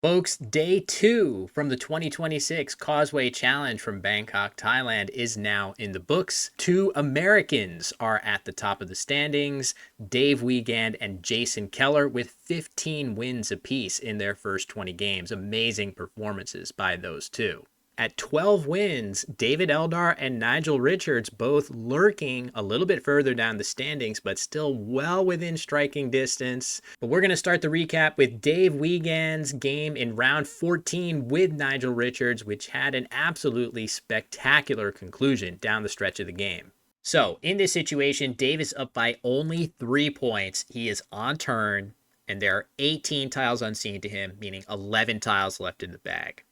Folks, day 2 from the 2026 Causeway Challenge from Bangkok, Thailand is now in the books. 2 Americans are at the top of the standings, Dave Wiegand and Jason Keller, with 15 wins apiece in their first 20 games. Amazing performances by those two. At 12 wins, David Eldar and Nigel Richards both lurking a little bit further down the standings, but still well within striking distance. But we're going to start the recap with Dave Wiegand's game in round 14 with Nigel Richards, which had an absolutely spectacular conclusion down the stretch of the game. So, in this situation, Dave is up by only 3 points. He is on turn, and there are 18 tiles unseen to him, meaning 11 tiles left in the bag.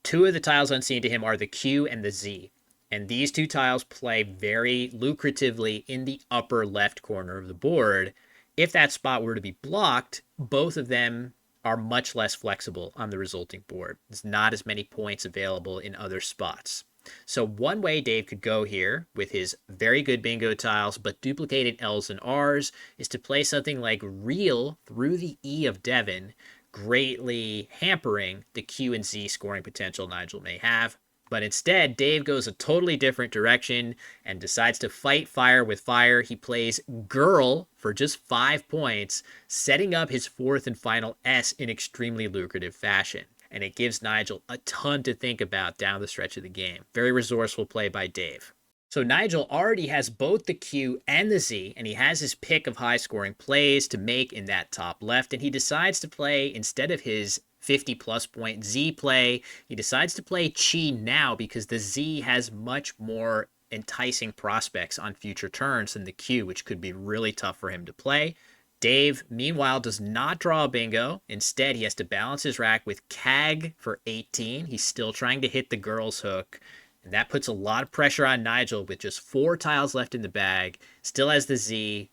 2 of the tiles unseen to him are the Q and the Z, and these 2 tiles play very lucratively in the upper left corner of the board. If that spot were to be blocked, both of them are much less flexible on the resulting board. There's not as many points available in other spots. So one way Dave could go here with his very good bingo tiles but duplicated L's and R's is to play something like Reel through the E of Devon, greatly hampering the Q and Z scoring potential Nigel may have. But instead, Dave goes a totally different direction and decides to fight fire with fire. He plays Girl for just 5 points, setting up his 4th and final S in extremely lucrative fashion. And it gives Nigel a ton to think about down the stretch of the game. Very resourceful play by Dave. So Nigel already has both the Q and the Z, and he has his pick of high-scoring plays to make in that top left, and he decides to play, instead of his 50-plus point Z play, he decides to play Chi now because the Z has much more enticing prospects on future turns than the Q, which could be really tough for him to play. Dave, meanwhile, does not draw a bingo. Instead, he has to balance his rack with CAG for 18. He's still trying to hit the girl's hook. And that puts a lot of pressure on Nigel with just 4 tiles left in the bag, still has the Z,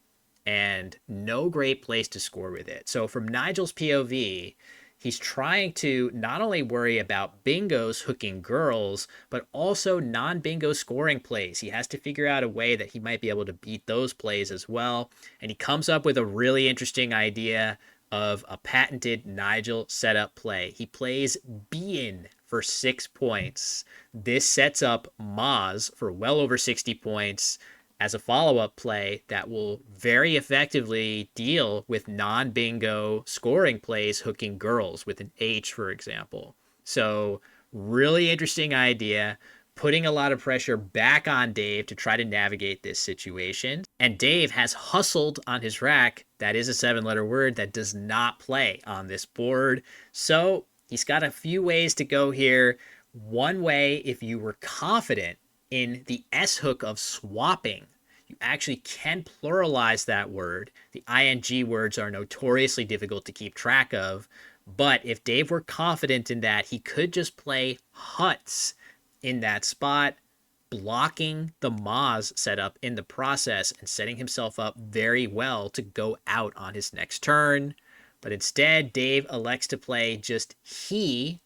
and no great place to score with it. So from Nigel's POV, he's trying to not only worry about bingos hooking girls, but also non-bingo scoring plays. He has to figure out a way that he might be able to beat those plays as well. And he comes up with a really interesting idea of a patented Nigel setup play. He plays Be-In for 6 points. This sets up Maz for well over 60 points as a follow-up play that will very effectively deal with non-bingo scoring plays hooking girls with an H, for example. So really interesting idea, putting a lot of pressure back on Dave to try to navigate this situation. And Dave has hustled on his rack. That is a 7-letter word that does not play on this board. So he's got a few ways to go here. One way, if you were confident in the S hook of swapping, you actually can pluralize that word. The ing words are notoriously difficult to keep track of. But if Dave were confident in that, he could just play Huts in that spot, blocking the Maz setup in the process and setting himself up very well to go out on his next turn. But instead, Dave elects to play just He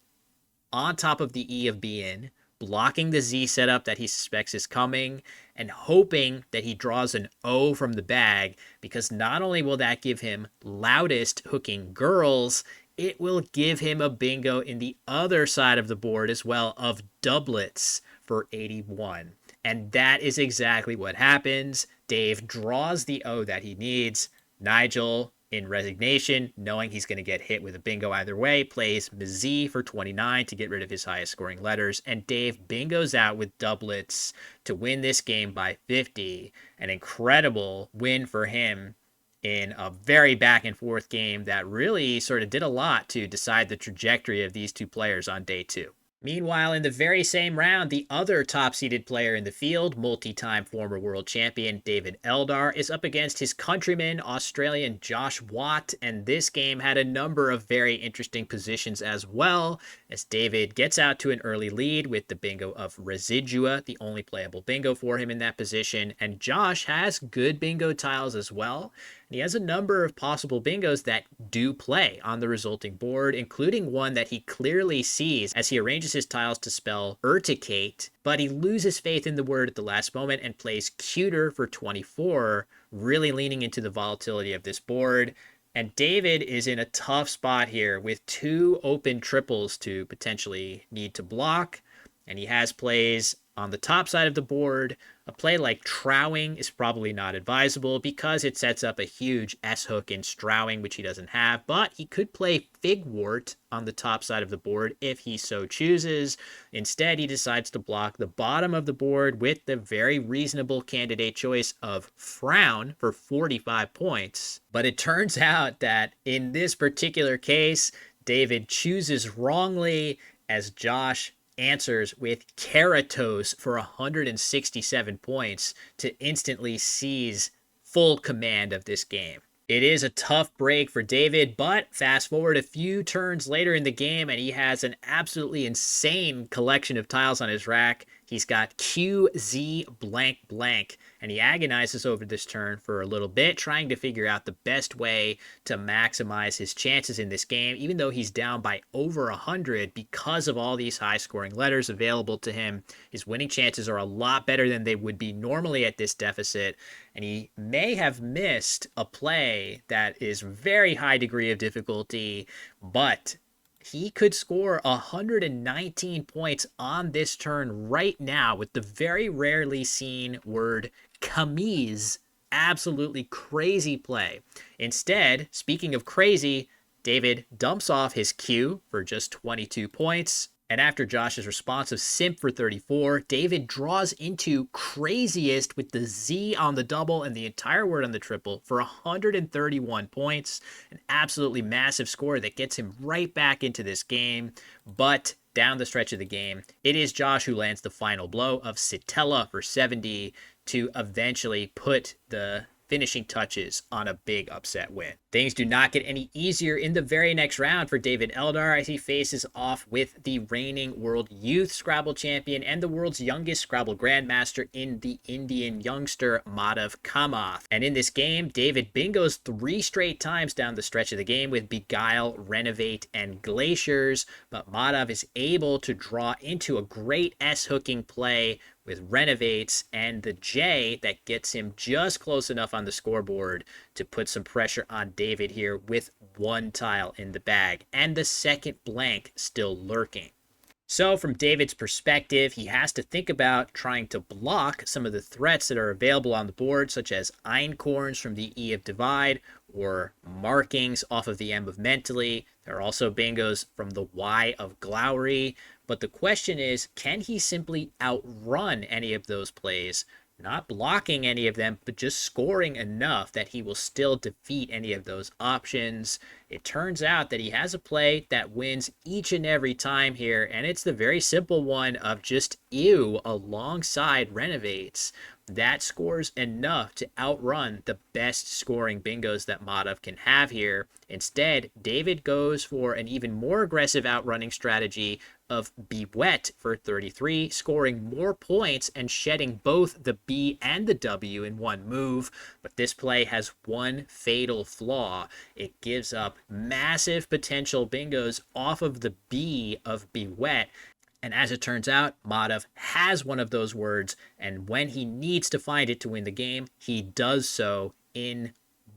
on top of the E of Be-In, blocking the Z setup that he suspects is coming, and hoping that he draws an O from the bag, because not only will that give him loudest hooking girls, it will give him a bingo in the other side of the board as well of doublets for 81. And that is exactly what happens. Dave draws the O that he needs. Nigel, in resignation, knowing he's going to get hit with a bingo either way, plays Mz for 29 to get rid of his highest scoring letters, and Dave bingos out with doublets to win this game by 50. An incredible win for him in a very back and forth game that really sort of did a lot to decide the trajectory of these 2 players on day 2. Meanwhile, in the very same round, the other top-seeded player in the field, multi-time former world champion David Eldar, is up against his countryman, Australian Josh Watt, and this game had a number of very interesting positions as well, as David gets out to an early lead with the bingo of Residua, the only playable bingo for him in that position, and Josh has good bingo tiles as well. And he has a number of possible bingos that do play on the resulting board, including one that he clearly sees as he arranges his tiles to spell urticate, but he loses faith in the word at the last moment and plays cuter for 24, really leaning into the volatility of this board. And David is in a tough spot here with two open triples to potentially need to block. And he has plays on the top side of the board. A play like trowing is probably not advisable because it sets up a huge S-hook in strowing, which he doesn't have. But he could play figwort on the top side of the board if he so chooses. Instead, he decides to block the bottom of the board with the very reasonable candidate choice of frown for 45 points. But it turns out that in this particular case, David chooses wrongly as Josh answers with Keratos for 167 points to instantly seize full command of this game. It is a tough break for David, but fast forward a few turns later in the game and he has an absolutely insane collection of tiles on his rack. He's got QZ blank blank, and he agonizes over this turn for a little bit, trying to figure out the best way to maximize his chances in this game, even though he's down by over 100 because of all these high-scoring letters available to him. His winning chances are a lot better than they would be normally at this deficit, and he may have missed a play that is very high degree of difficulty, but he could score 119 points on this turn right now with the very rarely seen word Kamath. Absolutely crazy play. Instead, speaking of crazy, David dumps off his Q for just 22 points. And after Josh's responsive simp for 34, David draws into craziest with the Z on the double and the entire word on the triple for 131 points. An absolutely massive score that gets him right back into this game. But down the stretch of the game, it is Josh who lands the final blow of Sitella for 70 to eventually put the finishing touches on a big upset win. Things do not get any easier in the very next round for David Eldar as he faces off with the reigning World Youth Scrabble Champion and the world's youngest Scrabble Grandmaster in the Indian youngster Madhav Kamath. And in this game, David bingos 3 straight times down the stretch of the game with Beguile, Renovate, and Glaciers, but Madhav is able to draw into a great S-hooking play with Renovates and the J that gets him just close enough on the scoreboard to put some pressure on David here with one tile in the bag and the second blank still lurking. So from David's perspective, he has to think about trying to block some of the threats that are available on the board, such as Einkorns from the E of Divide or markings off of the M of Mentally. There are also bingos from the Y of Glowry. But the question is, can he simply outrun any of those plays, not blocking any of them, but just scoring enough that he will still defeat any of those options? It turns out that he has a play that wins each and every time here, and it's the very simple one of just Ew alongside Renovates. That scores enough to outrun the best scoring bingos that Madhav can have here. Instead, David goes for an even more aggressive outrunning strategy of Be Wet for 33, scoring more points and shedding both the B and the W in one move. But this play has one fatal flaw. It gives up massive potential bingos off of the B of Be Wet. And as it turns out, Madhav has one of those words, and when he needs to find it to win the game, he does so in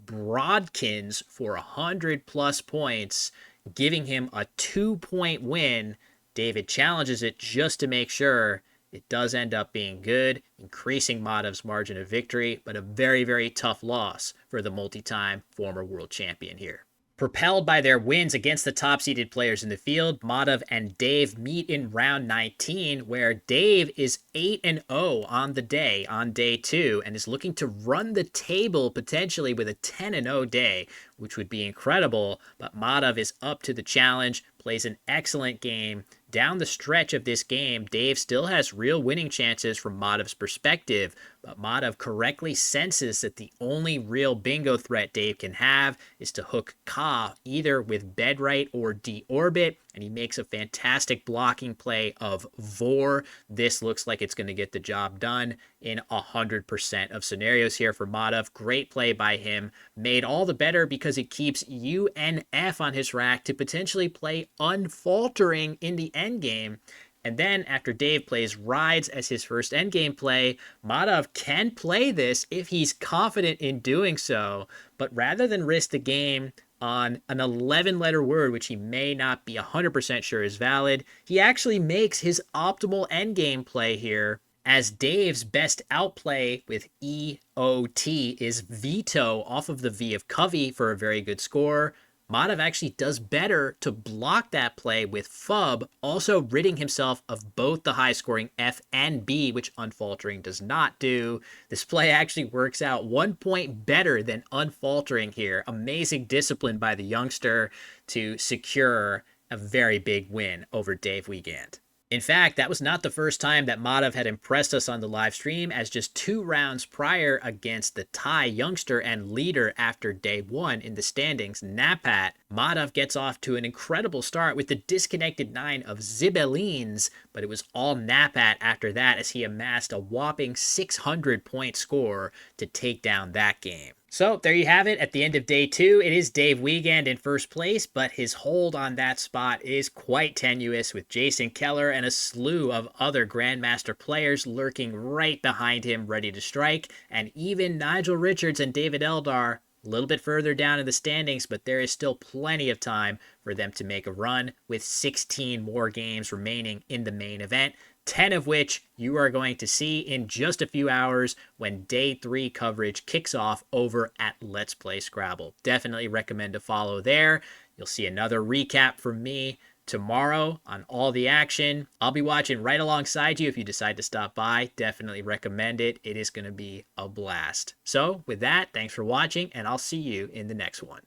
Broadkins for 100 plus points, giving him a 2-point win. David challenges it just to make sure. It does end up being good, increasing Madhav's margin of victory, but a very, very tough loss for the multi-time former world champion here. Propelled by their wins against the top-seeded players in the field, Madhav and Dave meet in round 19, where Dave is 8-0 on the day, on day 2, and is looking to run the table potentially with a 10-0 day, which would be incredible, but Madhav is up to the challenge, plays an excellent game. Down the stretch of this game, Dave still has real winning chances from Madhav's perspective, but Madhav correctly senses that the only real bingo threat Dave can have is to hook Ka either with Bedright or Deorbit, and he makes a fantastic blocking play of Vor. This looks like it's going to get the job done in 100% of scenarios here for Madhav. Great play by him, made all the better because it keeps UNF on his rack to potentially play Unfaltering in the end game. And then after Dave plays Rides as his first endgame play, Madhav can play this if he's confident in doing so, but rather than risk the game on an 11-letter word, which he may not be 100% sure is valid, he actually makes his optimal endgame play here, as Dave's best outplay with EOT is Veto off of the V of Covey for a very good score. Madhav actually does better to block that play with Fub, also ridding himself of both the high-scoring F and B, which Unfaltering does not do. This play actually works out 1 point better than Unfaltering here. Amazing discipline by the youngster to secure a very big win over Dave Wiegand. In fact, that was not the first time that Madhav had impressed us on the live stream, as just 2 rounds prior against the Thai youngster and leader after day 1 in the standings, Napat, Madhav gets off to an incredible start with the disconnected 9 of Zibellines, but it was all Napat after that as he amassed a whopping 600-point score to take down that game. So there you have it. At the end of day 2, it is Dave Wiegand in first place, but his hold on that spot is quite tenuous, with Jason Keller and a slew of other Grandmaster players lurking right behind him, ready to strike, and even Nigel Richards and David Eldar a little bit further down in the standings, but there is still plenty of time for them to make a run, with 16 more games remaining in the main event. 10 of which you are going to see in just a few hours when day 3 coverage kicks off over at Let's Play Scrabble. Definitely recommend to follow there. You'll see another recap from me tomorrow on all the action. I'll be watching right alongside you if you decide to stop by. Definitely recommend it. It is going to be a blast. So with that, thanks for watching, and I'll see you in the next one.